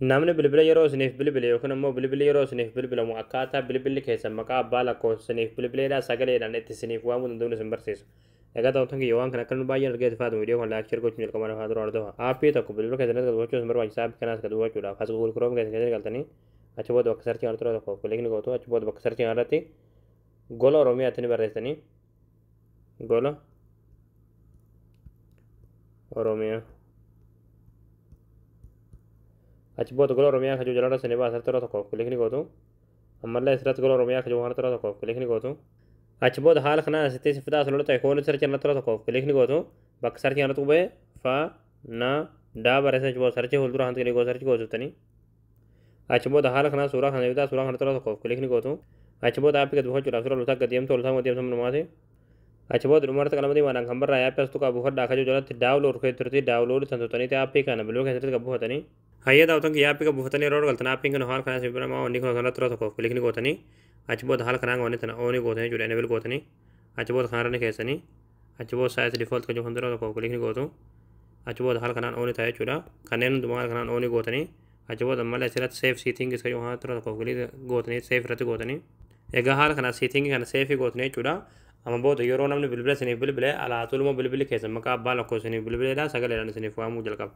namni bilbila yeroo isiniif bilbile yookiin immoo bilbilli yeroo isiniif bilbilamu akkaataa bilbilli keessan maqaa abbaa lakkoofsaniif bilbileedhaa sagaleedhaan itti isiniif waamuu danda'uun isin barsiisa. Egaa ta'uutiin kiyya waan kana akka nu baay'een argee faatu viidiyoo kan laayik gochuun jalqaba lafaa dura hordofaa. Aappii tokko bilbila keessanitti galfachuun isin barbaachisa. Aappii kanaas gad buufachuudhaaf as Google Chrome keessatti galtanii achi booda bakka sarchii irratti tokko kilikni gootu achi booda bakka sarchii irratti gola Oromiyaatti ni barreessanii gola Oromiyaa. achi booda gola Oromiyaa kajuu jalarra sanii baasar tura tokko kilikni gootu ammallee asirratti gola Oromiyaa kajuu waan tura tokko kilikni gootu achi booda haala kanaan asitti sifitaa asirratti ikoonii sarchii irratti tura tokko kilikni gootu bakka sarchii irratti qubee fa na daa barreessa achi booda sarchii fuuldura hanti kilikoo sarchii gootutanii achi booda haala kanaan suuraa kana bitaa suuraa kana tura tokko kilikni gootu achi booda aappii gad buufachuudhaaf sura lutaa gad deemtu lutaa gad deemtu manumaati achi booda dhumarratti qalamadii maadhaan kan barraa aappii astu qabuufadhaa kajuu jalatti daawulood keeturtii daawulood san tutaniiti aappii kana bilbila keessatti qabuufatanii hayya daawwatan kiyya aappii qabuufatanii yeroo galtan aappiin kana haala kanaan sibiira maa wanni kana tura tokko kilikni gootanii achi booda haala kanaan wanni tana oonii gootanii jechuudha enebil gootanii achi booda kanarra keessanii achi booda saayis difoolti kajuu kan tura tokko kilikni gootu achi booda haala kanaan oonii ta'a jechuudha kanneen hundumaa haala kanaan oonii gootanii achi booda ammallee asirratti seef siitingis kajuu kan tura tokko kilikni gootanii seef irratti gootanii egaa haala kanaan siitingii kana seefii gootanii jechuudha amma booda yeroo namni bilbila isiniif bilbile alaa tuluma bilbilli keessan maqaa abbaa lakkoofsaniif bilbileedhaa sagaleedhaan isiniif waamuu jalqaba.